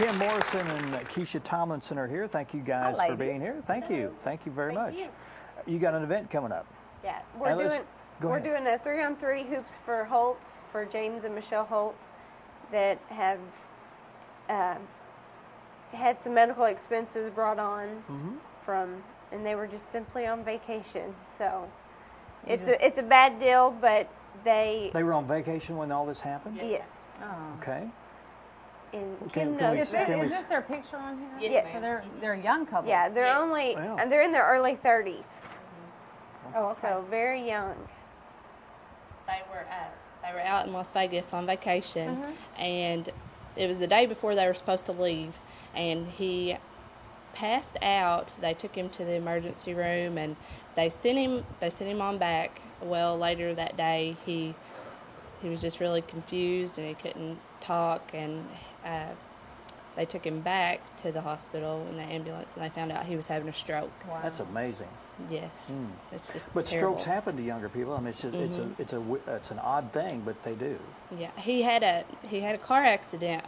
Kim Morrison and Keshia Tomlinson are here. Thank you guys for being here. Thank you very much. You got an event coming up. Yeah, we're doing a 3-on-3 Hoops for Holts for James and Michelle Holt that have had some medical expenses brought on from, and they were just simply on vacation. So it's a bad deal, but they were on vacation when all this happened. Yes. Oh. Okay. And is this their picture on here? Yes. So they're a young couple. Yeah, they're only they're in their early 30s. Oh, okay. So very young. They were out in Las Vegas on vacation, and it was the day before they were supposed to leave, and he passed out. They took him to the emergency room, and they sent him on back. Well, later that day, he was just really confused, and he couldn't talk, and they took him back to the hospital in the ambulance, and they found out he was having a stroke. Wow. That's amazing. Yes, it's just But terrible. strokes happen to younger people. I mean, it's an odd thing, but they do. Yeah, he had a car accident.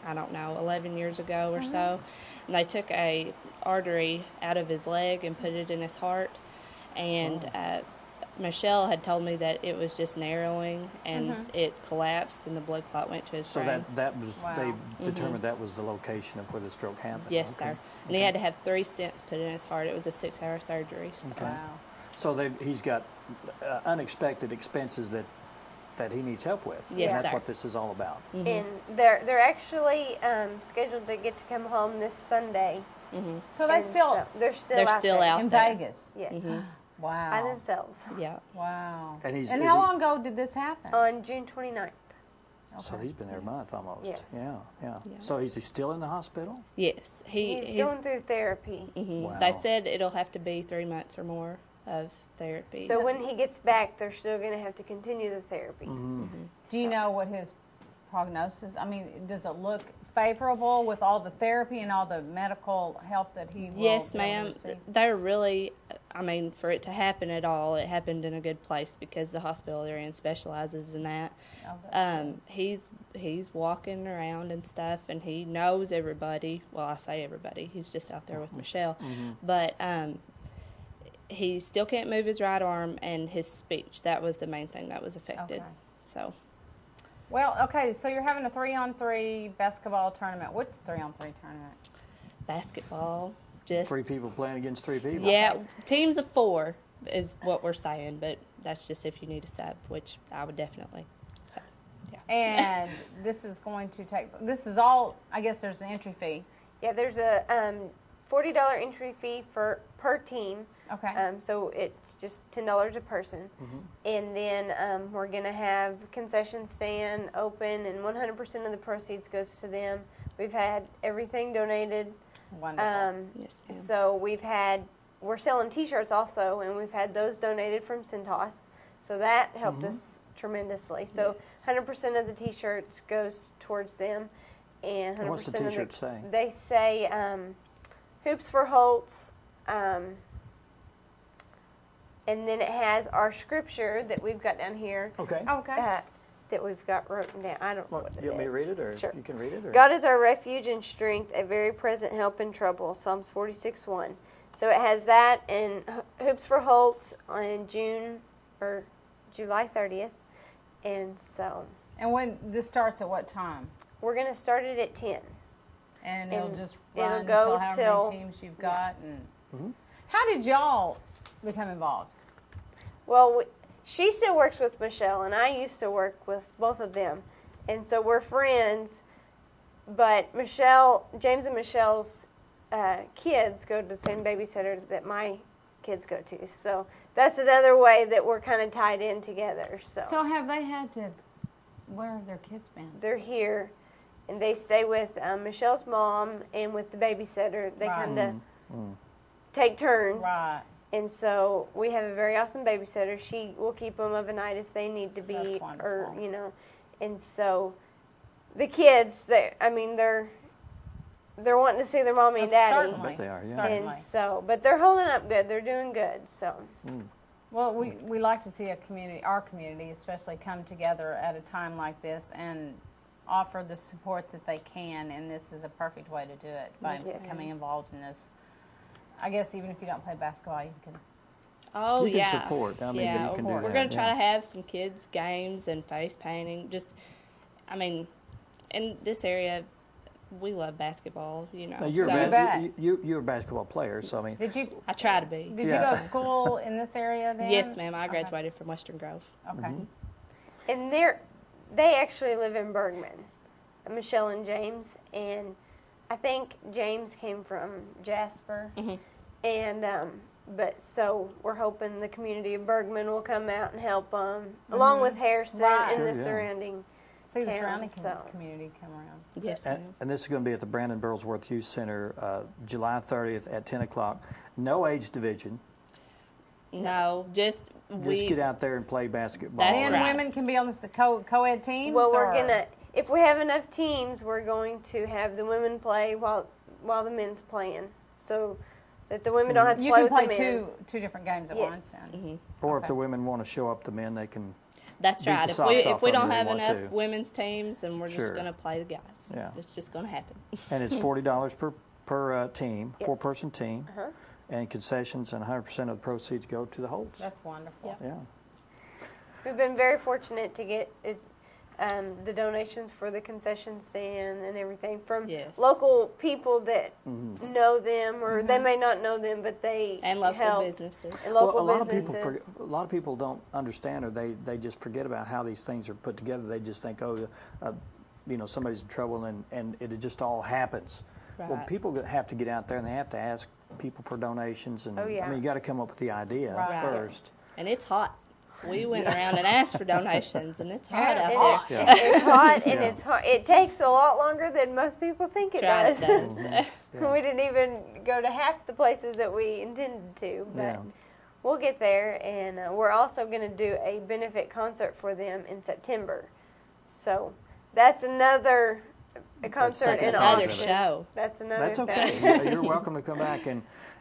I don't know, 11 years ago or so, and they took a artery out of his leg and put it in his heart, and Michelle had told me that it was just narrowing, and it collapsed, and the blood clot went to his brain. So that was they determined that was the location of where the stroke happened. Yes, sir. And he had to have 3 stents put in his heart. It was a 6-hour surgery. So. Okay. Wow. So he's got unexpected expenses that he needs help with. Yes, and that's sir. what this is all about. And they're actually scheduled to get to come home this Sunday. So they're still out in there. Vegas. Yes. Wow. By themselves. Yeah. Wow. And how long ago did this happen? On June 29th. So he's been there a month almost. Yes. Yeah. So is he still in the hospital? Yes. He's going through therapy. Wow. They said it'll have to be 3 months or more of therapy. So when he gets back, they're still going to have to continue the therapy. Do you know what his prognosis? I mean, does it look favorable with all the therapy and all the medical help that he will Yes, be able to ma'am. receive? They're really, I mean, for it to happen at all, it happened in a good place because the hospital they're in specializes in that. Oh, that's good. He's walking around and stuff, and he knows everybody. Well, I say everybody. He's just out there with Michelle. But he still can't move his right arm, and his speech. That was the main thing that was affected. Okay. So. Well, okay, so you're having a 3-on-3 basketball tournament. What's a 3-on-3 tournament? Basketball, just 3 people playing against 3 people. Yeah, teams of 4 is what we're saying, but that's just if you need a sub, which I would definitely say. Yeah. And this is going to this is all, I guess there's an entry fee. Yeah, there's a $40 entry fee per team. Okay. So it's just $10 a person. And then we're going to have concession stand open, and 100% of the proceeds goes to them. We've had everything donated. Wonderful. Yes, ma'am. So we're selling T-shirts also, and we've had those donated from Centos. So that helped us tremendously. So 100% of the T-shirts goes towards them. And 100% what's the T-shirt say? They say Hoops for Holts. And then it has our scripture that we've got down here. Okay. That we've got written down. I don't know what it is. You want me to read it, or Sure. you can read it? Or? God is our refuge and strength, a very present help in trouble. Psalms 46:1. So it has that, and Hoops for Holts on July 30th. And so. And when this starts at what time? We're going to start it at 10. And it'll just it'll run go until however many teams you've got. And how did y'all become involved? Well, she still works with Michelle, and I used to work with both of them. And so we're friends, but James and Michelle's kids go to the same babysitter that my kids go to. So that's another way that we're kind of tied in together. So have they had to, where have their kids been? They're here, and they stay with Michelle's mom and with the babysitter. They kind of take turns. Right. And so we have a very awesome babysitter. She will keep them overnight if they need to be, That's wonderful. or And so the kids, they're wanting to see their mommy and daddy. Certainly. I bet they are, yeah. Certainly. And so, but they're holding up good. They're doing good. So. Well, we like to see our community, especially, come together at a time like this and offer the support that they can, and this is a perfect way to do it by becoming involved in this. I guess even if you don't play basketball, you can. Oh, you can support. I mean, you can do that. We're going to try to have some kids' games and face painting. Just, I mean, in this area, we love basketball, you know. Now, you're a basketball player, so I mean. I try to be. Did you go to school in this area then? Yes, ma'am. I graduated from Western Grove. Okay. And they actually live in Bergman, Michelle and James, and I think James came from Jasper, and but so we're hoping the community of Bergman will come out and help them, along with Harrison and the surrounding. So the surrounding community come around. Yes, ma'am. And this is going to be at the Brandon Burlsworth Youth Center, July 30th at 10 o'clock. No age division. No, just get out there and play basketball. That's Men and women can be on the co-ed teams? Well, we're going to, if we have enough teams, we're going to have the women play while the men's playing. So that the women don't have to play with the men. You can play two different games at once then. Or if the women want to show up the men, they can. That's right. If we don't have enough women's teams, then we're just going to play the guys. Yeah. It's just going to happen. And it's $40 per team, 4-person team. And concessions and 100% of the proceeds go to the Holts. That's wonderful. Yeah. We've been very fortunate to get the donations for the concession stand and everything from local people that know them, or they may not know them, but they and local help. businesses. And local businesses. A lot of people don't understand, or they just forget about how these things are put together. They just think, somebody's in trouble, and it just all happens. Right. Well, people have to get out there and they have to ask people for donations, and I mean, you got to come up with the idea first. And it's hot. We went around and asked for donations, and it's hot out there. It's hot, and it's hard. It takes a lot longer than most people think it does. We didn't even go to half the places that we intended to, but we'll get there. And we're also going to do a benefit concert for them in September. So that's another concert in another show. That's another thing. That's okay. You're welcome to come back,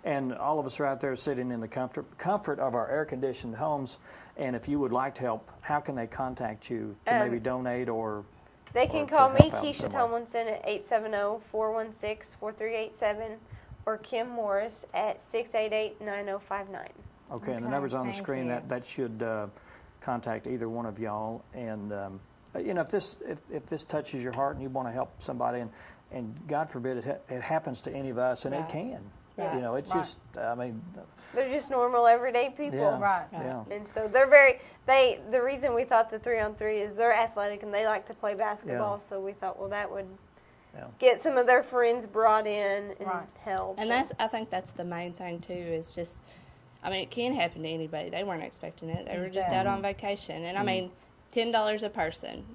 and all of us are out there sitting in the comfort of our air-conditioned homes. And if you would like to help, how can they contact you to maybe donate or? They can call me, Keshia Tomlinson, at 870-416-4387, or Kim Morris at 688-9059. Okay, and the number's on the screen. That should contact either one of y'all. And if this touches your heart and you want to help somebody, and God forbid it happens to any of us, and it can. Yes. It's just, I mean, they're just normal, everyday people. Yeah. And so they're the reason we thought the 3-on-3 is they're athletic and they like to play basketball, so we thought, well, that would get some of their friends brought in and help. And I think that's the main thing, too, is just, I mean, it can happen to anybody. They weren't expecting it. They were just out on vacation. And, I mean, $10 a person,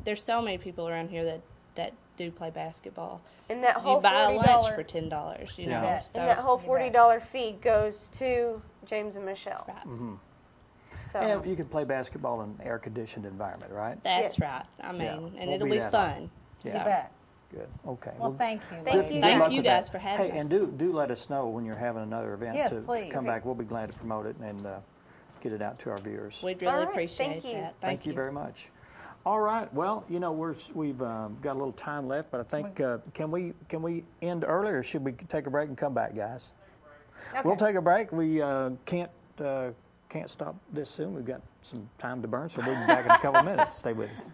there's so many people around here that do play basketball. And that whole you buy a lunch for $10, know. So, and that whole $40 fee goes to James and Michelle. Right. So. And you can play basketball in an air-conditioned environment, right? That's right. I mean, and it'll be fun. You bet. Good. Okay. Well, thank you. Thank you guys for having us. Hey, and do let us know when you're having another event to come back. We'll be glad to promote it and get it out to our viewers. We'd really appreciate that. Thank you very much. All right. Well, we've got a little time left, but I think can we end early, or should we take a break and come back, guys? Okay. We'll take a break. We can't stop this soon. We've got some time to burn, so we'll be back in a couple of minutes. Stay with us.